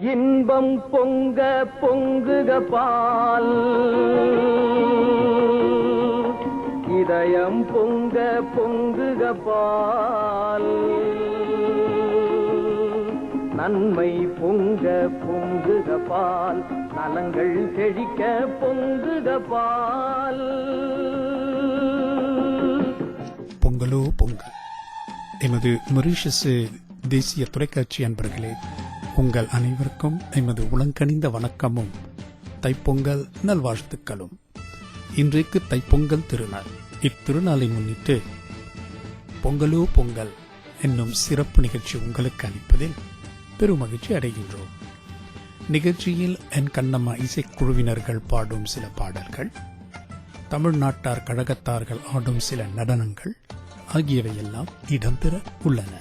இன்பம் பொங்க பொங்குக பால், இதயம் பொங்க பொங்குக பால், நன்மை பொங்க பொங்குக பால், நலங்கள் செழிக்க பொங்குக பால். பொங்கலோ பொங்கல். எமது மொரீஷியஸ் தேசிய தொலைக்காட்சி அன்பர்களே, உங்கள் அனைவருக்கும் எமது உளங்கனிந்த வணக்கமும் தைப்பொங்கல் நல்வாழ்த்துக்களும். இன்றைக்கு தைப்பொங்கல் திருநாள். இத்திருநாளை முன்னிட்டு பொங்கலோ பொங்கல் என்னும் சிறப்பு நிகழ்ச்சி உங்களுக்கு அளிப்பதில் பெருமகிழ்ச்சி அடைகின்றோம். நிகழ்ச்சியில் என் கண்ணம்மா இசைக்குழுவினர்கள் பாடும் சில பாடல்கள், தமிழ்நாட்டார் கழகத்தார்கள் ஆடும் சில நடனங்கள் ஆகியவையெல்லாம் இடம்பெற உள்ளன.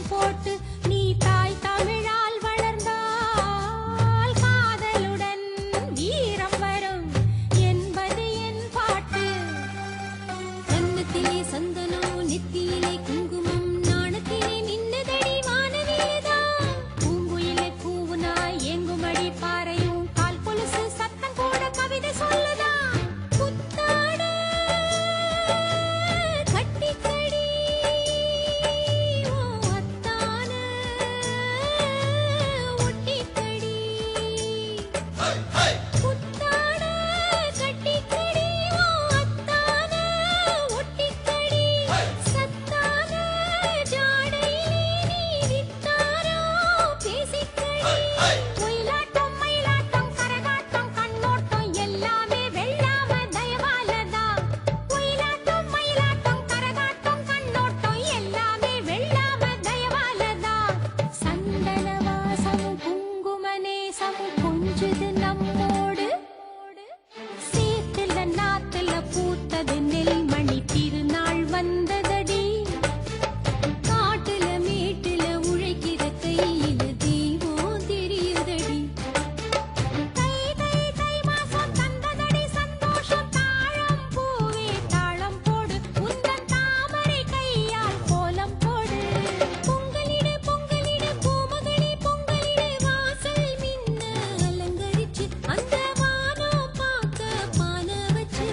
போட்டு நீ தாய் தமிழால் வளர்ந்தால் காதலுடன் வீரம் வரும் என்பது என் பாட்டு. கன்னத்திலே சந்தனம் நெத்தியிலே குங்குமம் நாணத்திலே நின்னதடி வானவில்லைதா. பூங்குயிலே கூவுனாய் ஏங்குமடி பாறையும் கால் கொலுசு சத்தம் கூட கவிதை சொல்லுதா. புத்தாட கட்டிக்கடி ஓ அத்தான ஒட்டிக்கடி. புத்தாட கட்டிக்கடி ஓ அத்தான ஒட்டிக்கடி. சத்தான ஜாடையிலே நீ வித்தாரோ பேசிக்கடி. ஒயிலாட்டம் மயிலாட்டம் கரகாட்டம் கண்ணோட்டம் எல்லாமே வெள்ளாம தயவாலதா. ஒயிலாட்டம் மயிலாட்டம் கரகாட்டம் கண்ணோட்டம் எல்லாமே வெள்ளாம தயவாலதா. சந்தன வாசமும் குங்கும நேசமும் கொஞ்சுது நம்மோடு. சேத்துல நாத்துல பூத்தது நெல்மணி திருநாள் வந்ததடி. காட்டுல மேட்டுல உழைக்கிற கையில தெய்வம் தெரியுதடி. தை தை தை மாசம் தந்ததடி சந்தோஷம் தாழம் பூவே தாளம் போடு. உந்தன் தாமரை கையால் கோலம் போடு. பொங்கலிடு பொங்கலிடு பூமகளே பொங்கலிடு. வாசல் மின்ன அலங்கரிச்சு அந்த வானம் பார்க்க பான வச்சு.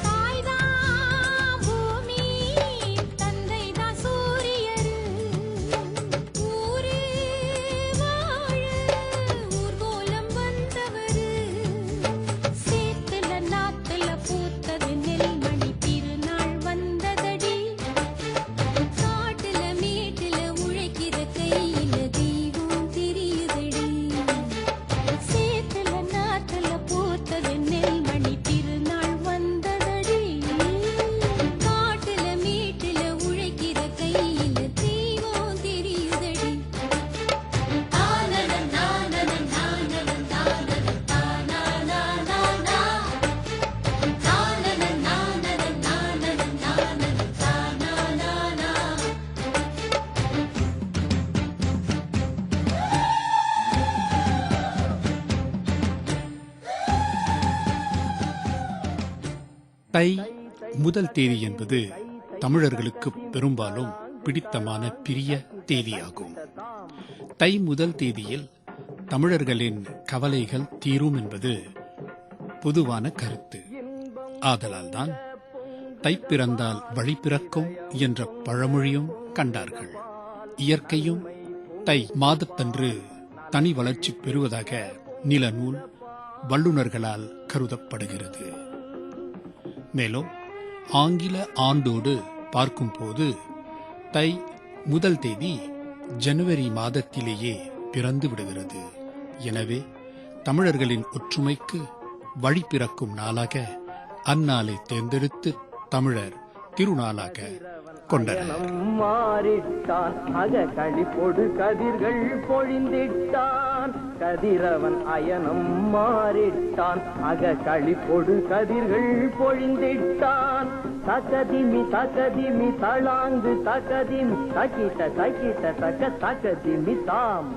தாய்தான் பூமி தந்தைதான் சூரியரு. ஊரு வாழ ஊர்கோலம் வந்தவரு. சேத்துல நாத்துல பூத்தது நெல்மணி திருநாள் வந்ததடி. காட்டுல மேட்டுல உழைக்கிற கையில தெய்வம் தெரியுதடி. சேத்துல நாத்துல பூத்தது நெல்மணி திருநாள் வந்ததடி. காட்டுல மேட்டுல உழைக்கிற கையில தெய்வம் தெரியுதடி. தானன நானன நானன தானன தானானானானா. தானன நானன நானன நானன தானானானா. தை முதல் தேதி என்பது தமிழர்களுக்கு பெரும்பாலும் பிடித்தமான பிரிய தேதியாகும். தை முதல் தேதியில் தமிழர்களின் கவலைகள் தீரும் என்பது பொதுவான கருத்து. ஆதலால்தான் தை பிறந்தால் வழி பிறக்கும் என்ற பழமொழியும் கண்டார்கள். இயற்கையும் தை மாதத்தன்று தனி வளர்ச்சி பெறுவதாக நிலநூல் வல்லுநர்களால் கருதப்படுகிறது. மேலும் ஆங்கில ஆண்டோடு பார்க்கும்போது தை முதல் தேதி ஜனவரி மாதத்திலேயே பிறந்து விடுகிறது. எனவே தமிழர்களின் ஒற்றுமைக்கு வழி பிறக்கும் நாளாக அந்நாளை தேர்ந்தெடுத்து தமிழர் திருநாளாக கொண்டனர். அயனம் மாறிட்டான் அககளி பொடு கதிர்கள் பொழிந்திட்டான். கதிரவன் அயனம் மாறிட்டான் அககளி பொடு கதிர்கள் பொழிந்திட்டான். தகதிமி தகதிமி தளாங்கு தகதிமி தகிட்ட தகிட்ட தக தகதிமி தாம்.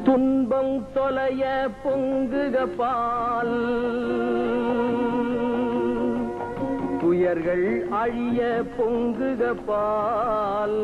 துன்பம் தொலைய பொங்குக பால். துயர்கள் அழிய பொங்குக பால்.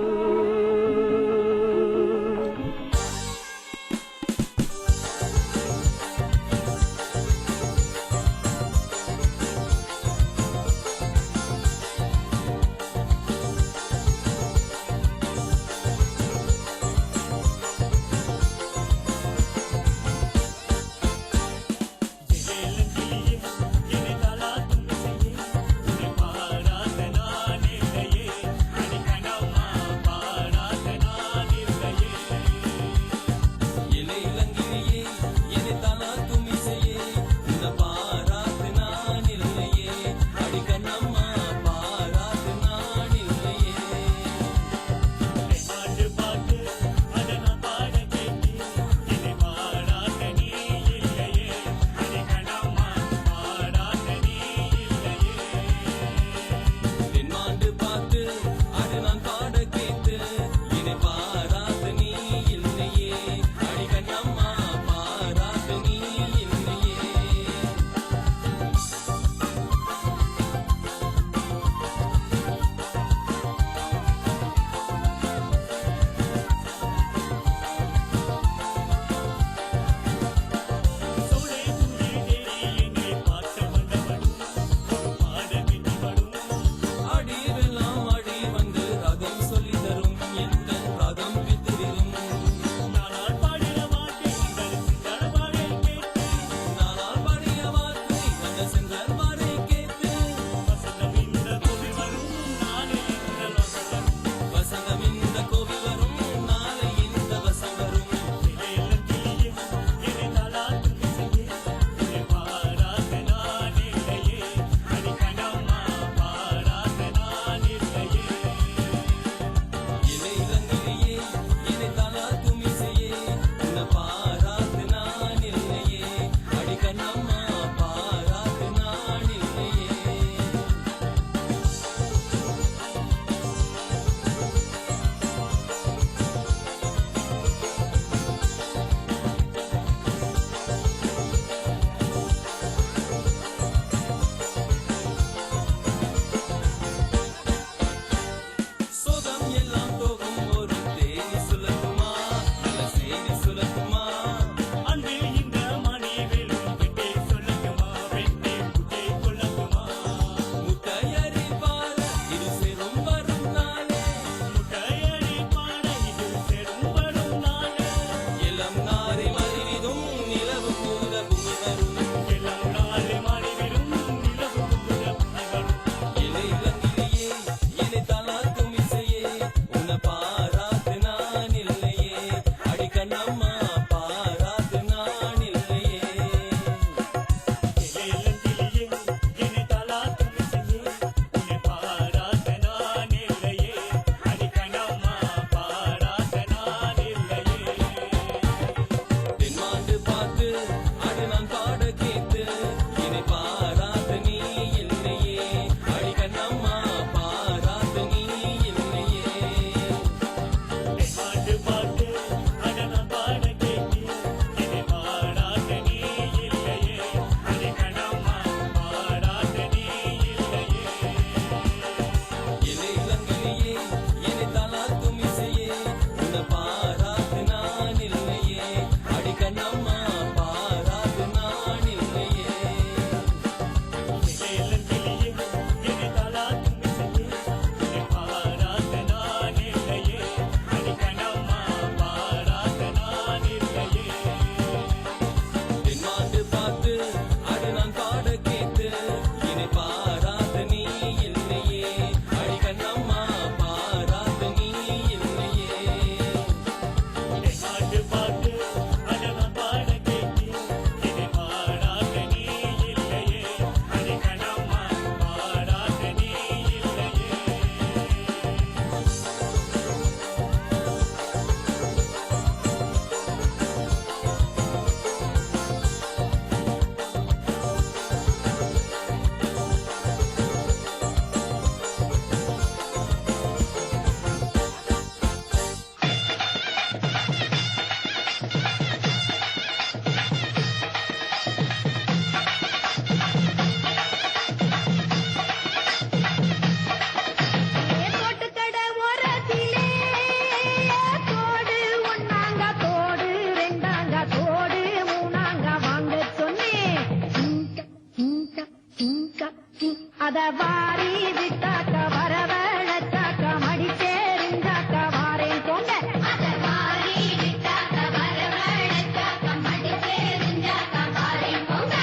அத வாரி விட்டாக்க வரவழைச்சாக்க மடி தெரிஞ்சாக்க வாரேன் போங்க. அத வாரி விட்டாக்க வரவழைச்சாக்க மடி தெரிஞ்சாக்க வாரேன் போங்க.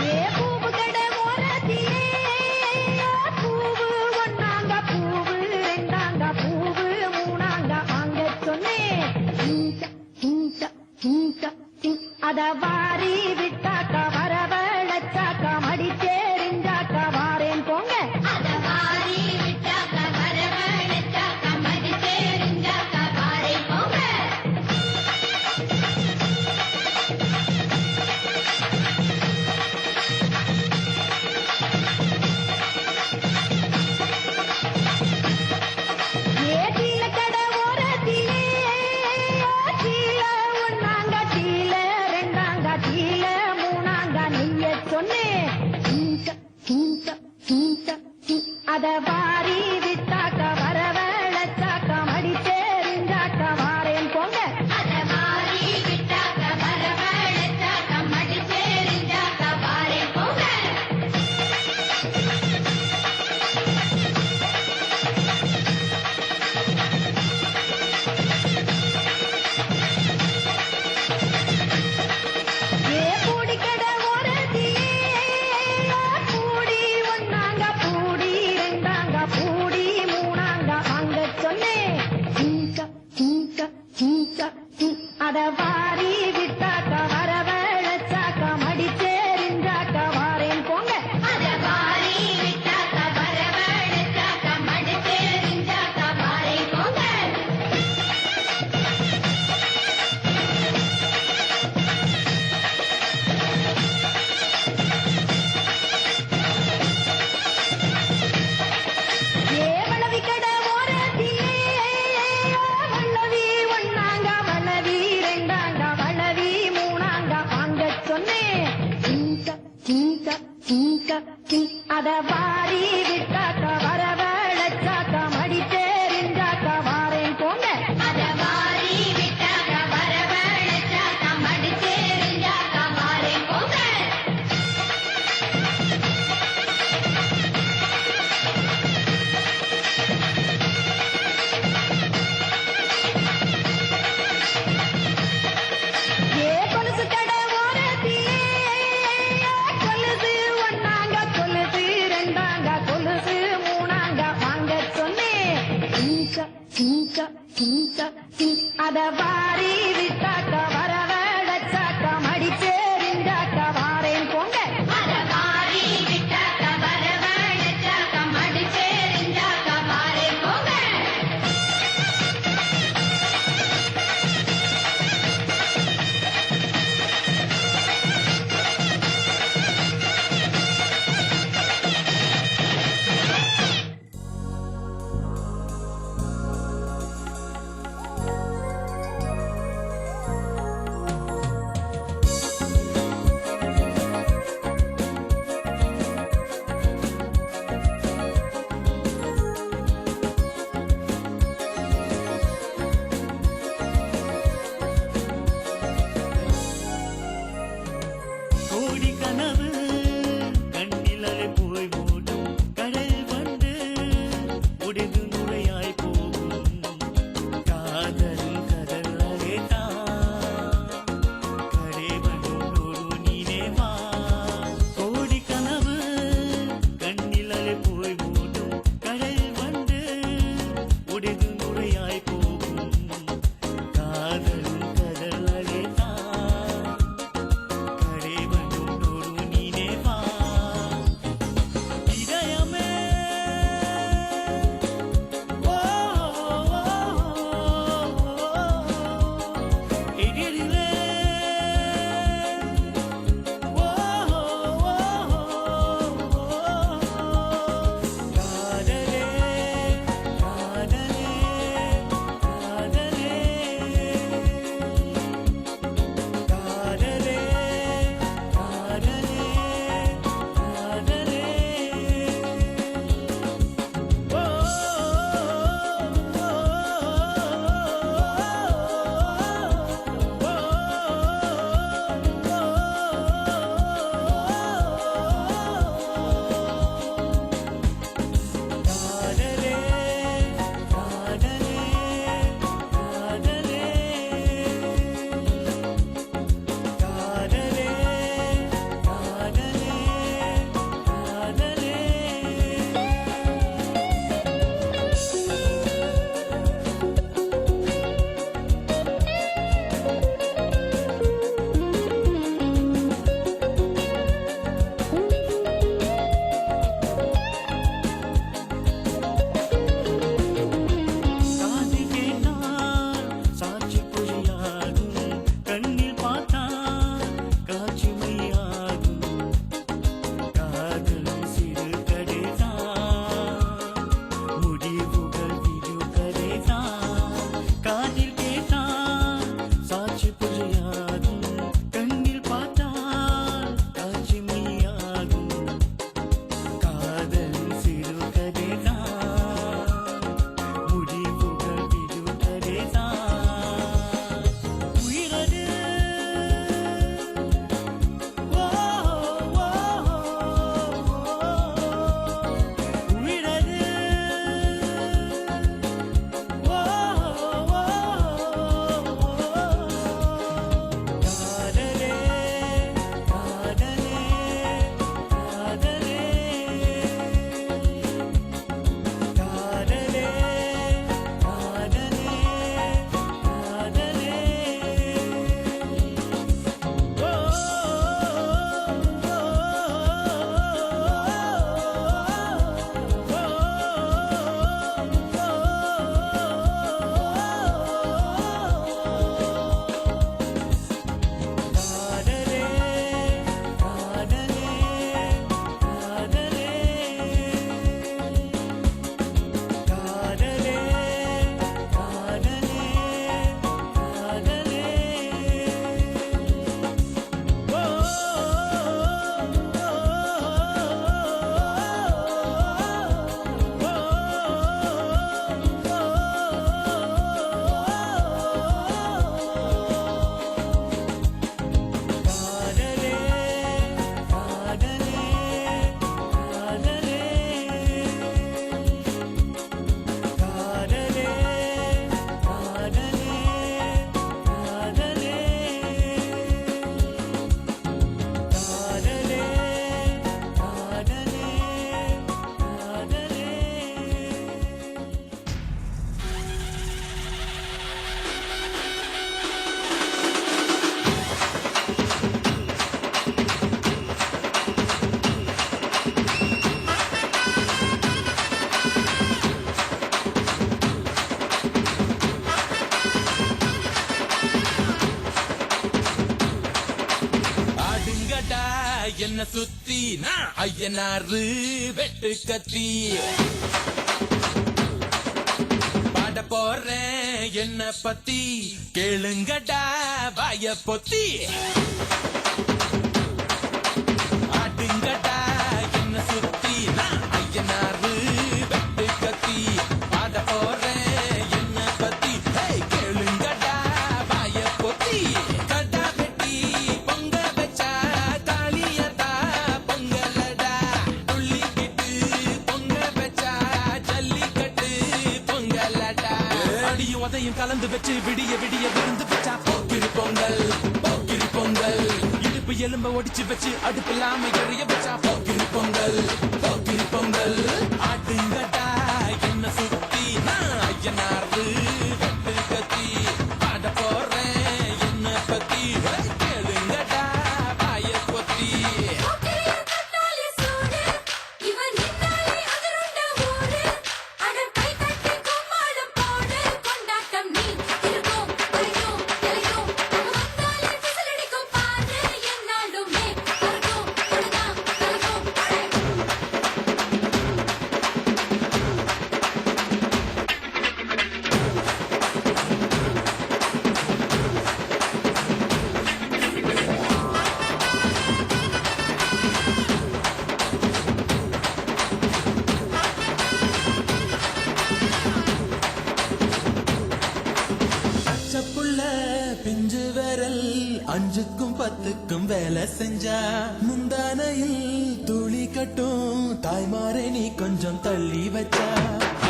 ஏ பூவு கடை ஓரத்திலே பூவு ஒண்ணாங்க பூவு ரெண்டாங்க பூவு மூணாங்க வாங்க சொன்னேன். அத வாரி விட்டாக்க வரவழைச்சாக்க மடி தெரிஞ்சாக்க வாரேன் போங்க. அத வாரி விட்டாக்க வரவழைச்சாக்க மடி தெரிஞ்சாக்க வாரேன் போங்க. ஏதில கடை ஓரத்திலே சீல ஒண்ணாங்க சீல ரெண்டாங்க சீல மூணாங்க நீய சொன்னேன். அத வாரி விட்டாக்க வரவழைச்சாக்க மடி தெரிஞ்சாக்க வாரேன் போங்க. அத வாரி விட்டாக்க வரவழைச்சாக்க மடி தெரிஞ்சாக்க வாரேன் போங்க. ஏ பூடி கடை ஓரத்திலே பூடி ஒண்ணாங்க பூடி ரெண்டாங்க பூடி மூணாங்க வாங்க என்ன சுத்தி நான் ஐயனாரு வெட்டு கத்தி பாட போறேன் என்ன பத்தி கேளுங்கடா வாய பொத்தி ஆடுங்கடா என்ன சுத்தி நான் ஐயனாரு வெட்டு கத்தி பாட போறேன் என்ன பத்தி கேளுங்கடா வாய பொத்தி கடா வெட்டி பொங்க வச்சா தாலியதா பொங்கலடா துள்ளிக்கிட்டு பொங்க வச்சா ஜல்லிக்கட்டு பொங்கலடா அடியும் உதையும் கலந்து வச்சு விடிய விடிய விருந்து வச்சா போக்கிரி பொங்கல் போக்கிரி பொங்கல் இடுப்பு எலும்ப ஒடிச்சு வச்சு அடுப்பு இல்லாம எறிய வச்சா போக்கிரி பொங்கல் போக்கிரி பொங்கல் ஆட்டுங்கடா என்ன சுத்தி நான் ஐயனாரு வெட்டு கத்தி பாட போறேன் என்ன பத்தி கேளுங்கடா வாய பொத்தி போக்கிரியா கத்தாலே சூடு இவன் நின்னாலே அதிருண்ட ஊரு அட கை தட்டி கும்மாளம் போடு கொண்டாட்டம் நீ இருக்கும் வரைக்கும் எலையும் வந்தாலே விசிலடிக்கும் பாரு என்னாலுமே கருக்கும் கொடுதான் கலக்கும் அடே பச்சப்புள்ள பிஞ்சு விரல் 5க்கும் 10க்கும் வேலை செஞ்சா முந்தானையில் துளி கட்டும் தாய்மாரே நீ கொஞ்சம் தள்ளி வச்சா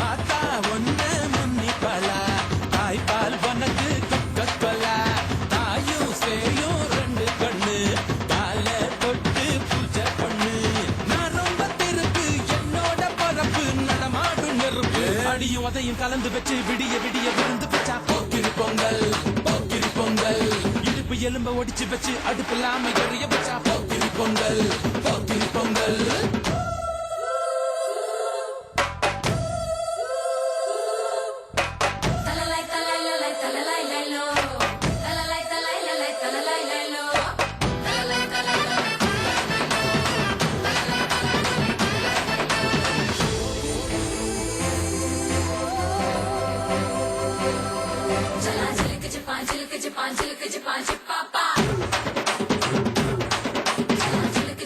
ஆத்தா ஒன்ன முன்னிப்பலா தாய்ப்பால் உனக்கு கொக்கொலா தாயும் சேயும் 2 கண்ணு கால தொட்டு பூஜை பண்ணு நான் ரொம்ப திருப்பு என்னோட பரப்பு நடமாடும் நெருப்பு அடியும் உதையும் கலந்து வச்சு விடிய விடிய விருந்து வச்சா போக்கிரி பொங்கல் போக்கிரி பொங்கல் இடுப்பு எலும்ப ஒடிச்சு வச்சு அடுப்பு இல்லாம எறிய வச்சா போக்கிரி பொங்கல் போக்கிரி பொங்கல் தலலை தலலை தலலை லைலோ தலலை தலலை தலலை லைலோ தலலை தலலை चला झिलक झिपा चिपापा चला झिलक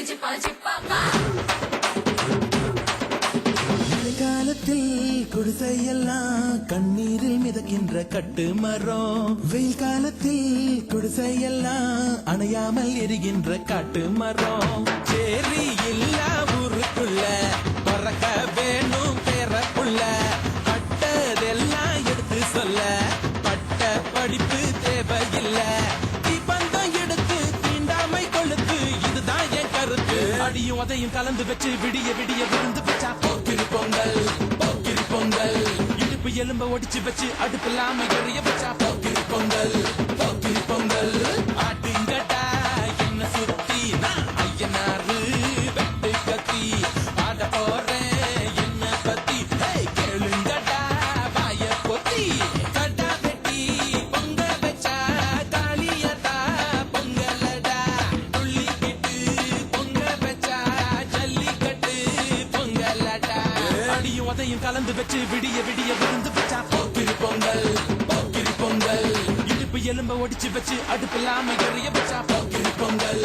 झिपा चिपापा காலத்தில் குடிசையெல்லாம் கண்ணீரில் மிதக்கின்ற கட்டு மரம் வெயில் காலத்தில் குடிசையெல்லாம் அணையாமல் எரிகின்ற காட்டு மரம் சேரி இல்லா ஊருக்குள்ள பறக்க வேணும் பேரப்புள்ள பட்டதெல்லாம் எடுத்து சொல்ல பட்ட படிப்பு தேவையில்லை தீபந்தம் எடுத்து தீண்டாமை கொளுத்து இதுதான் என் கருத்து அடியும் உதையும் கலந்து வச்சு விடிய விடிய விருந்து வச்சா போக்கிரி பொங்கல் போக்கிரி பொங்கல் இடுப்பு எலும்ப ஒடிச்சு வச்சு அடுப்பு இல்லாம எறிய வச்சா போக்கிரி பொங்கல் போக்கிரி பொங்கல் ஆட்டுங்கடா என்ன சுத்தி நான் ஐயனாரு வெட்டு கத்தி பாட போறேன் என்ன பத்தி கேளுங்கடா வாய பொத்தி கடா வெட்டி பொங்க வச்சா தாலியதா பொங்கலடா துள்ளிக்கிட்டு பொங்க வச்சா ஜல்லிக்கட்டு பொங்கலடா அடியும் உதையும் கலந்து வச்சு விடிய விடிய விருந்து வச்சா போக்கிரி பொங்கல் போக்கிரி பொங்கல் இடுப்பு எலும்ப ஒடிச்சு வச்சு அடுப்பு இல்லாம எறிய வச்சா போக்கிரி பொங்கல்